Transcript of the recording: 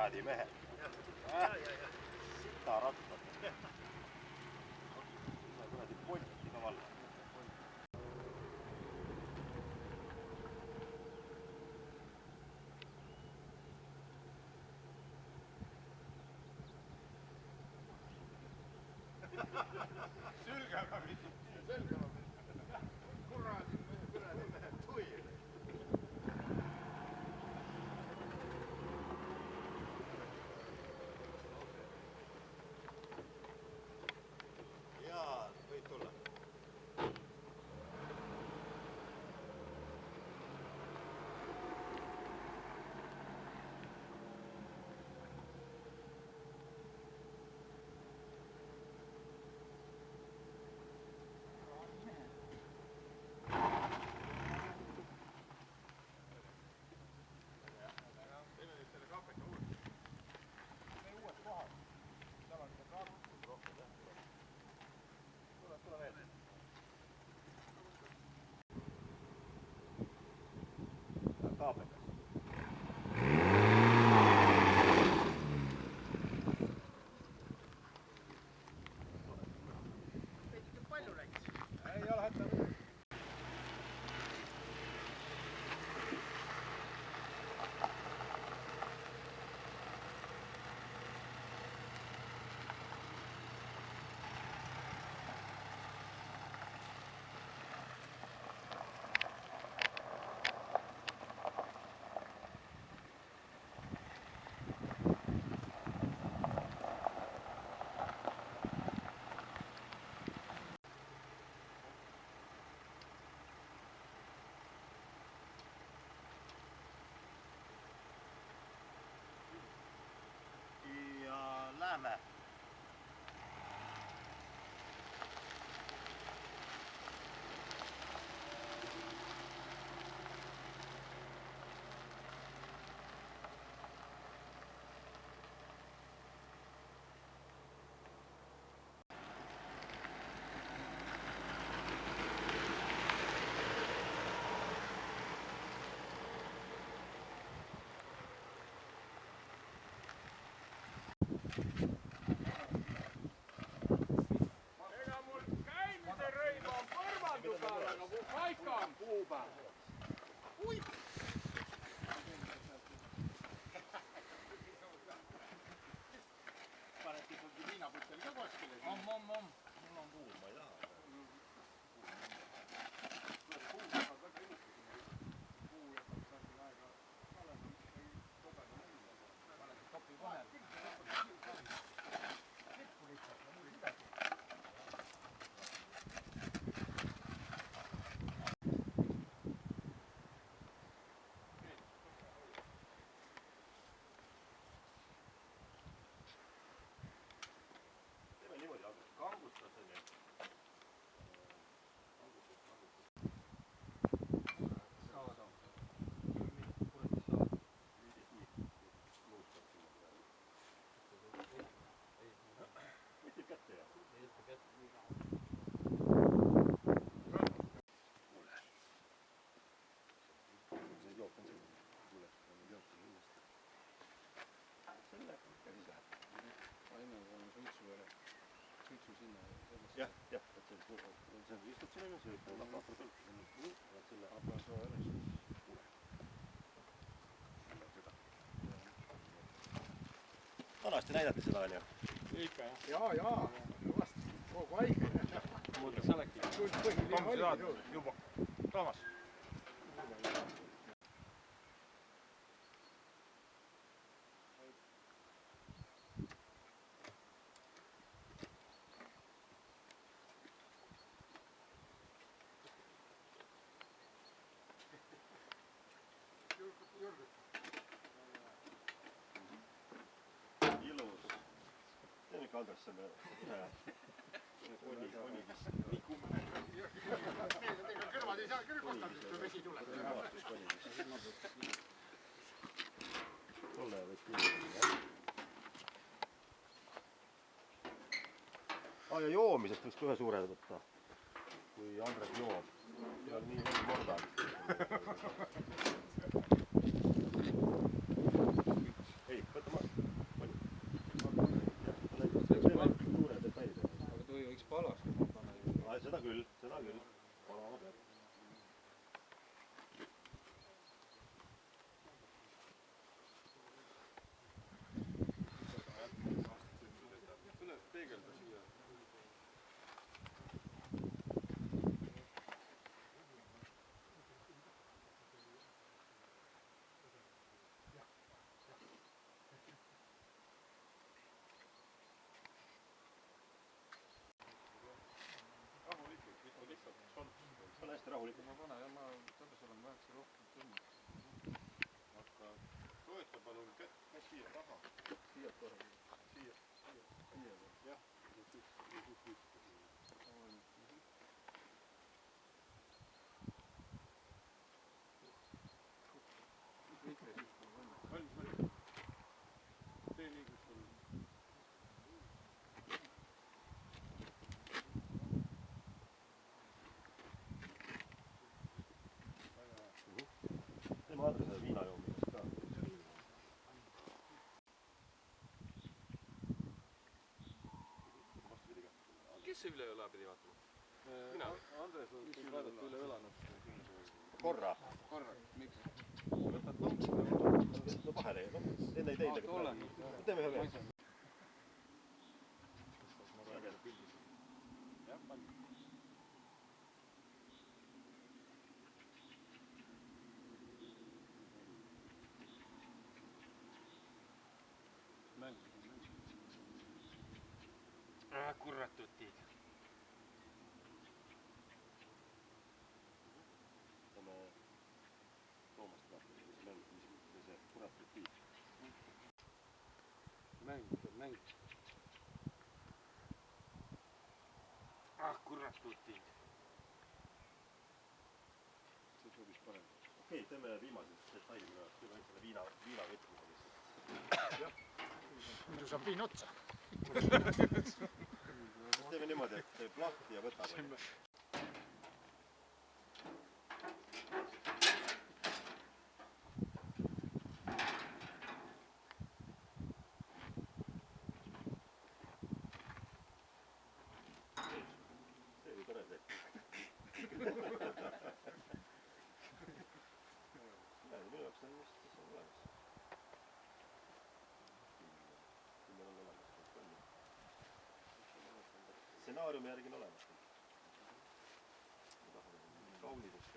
kuradi mehed. Sita rattad. Kuradi potti ka valla. Sülgega mitte. Sülgega mitte. Kuradi mehed tuir. Jaa, võid tulla. Kaapekas. Veidike palju läks. Ei ole hätta midagi. Ja lähme. Ega mul käimise rõiv on põrmandu peal, aga mul paika on kuupäev. Ui! Paned ikkagi viinaputel ka kuskile? Mul on kuul, ma ei taha. Teeme niimoodi, kangustaseni. Võtib kätte ja? Kuule. See jook on siin. Kuule, jook on kindlasti. Selle käis läheb. Aina on suitsu sinna. Jah, see istud siin enne, see on aparaatõlk. Selle aparaatõlk. Vanasti näidati seda, on ju? Ikka, jah? Jaa. Vast kogu aeg. Muuta saleki. Põhiline oli juba. Toomas. Ilus. Teeme Andres selle koni vist. Kõrvad ei saa küll kostata, kui vesi tuleb. Tolle võid küll. Ja joomisest võiks ka ühe suure võtta, kui Andres joob. See on nii veel mordad. Ei, võta ma. Seda küll. Olema peab. tule peegelda siia. rahulikult, mitte lihtsalt šolts. Ole hästi rahulikult. ma olen selles olen väheksa rohkem tulnud. Aga toeta palun kätt ka siia taha. Siia kohe. Siia. Jah. Valmis. Tee nii, kus sul. Teeme Andresele viina joomisest ka. Kes see üle õla pidi vaatama? Mina. Andres võib vaadata üle õla natuke. Korra. Korra, miks? Võtad tonks. No vahele. Enne ei teinud. Teeme ühe veel. Jah, pann. Mäng. Kurat tutid. Teeme Toomast vaatame, mis mäng, mis see kurat nüüd viib. Mäng. Kurat tutid. See sobis paremini. Okei, teeme viimased detailid üle. Teeme selle viina võtmise lihtsalt. muidu saab viin otsa. Teeme niimoodi, et teeb lahti ja võtab. See oli tore see. Minu jaoks on vist olemas. Meil on olemas. Stsenaariumi järgi on olemas. Kaunidest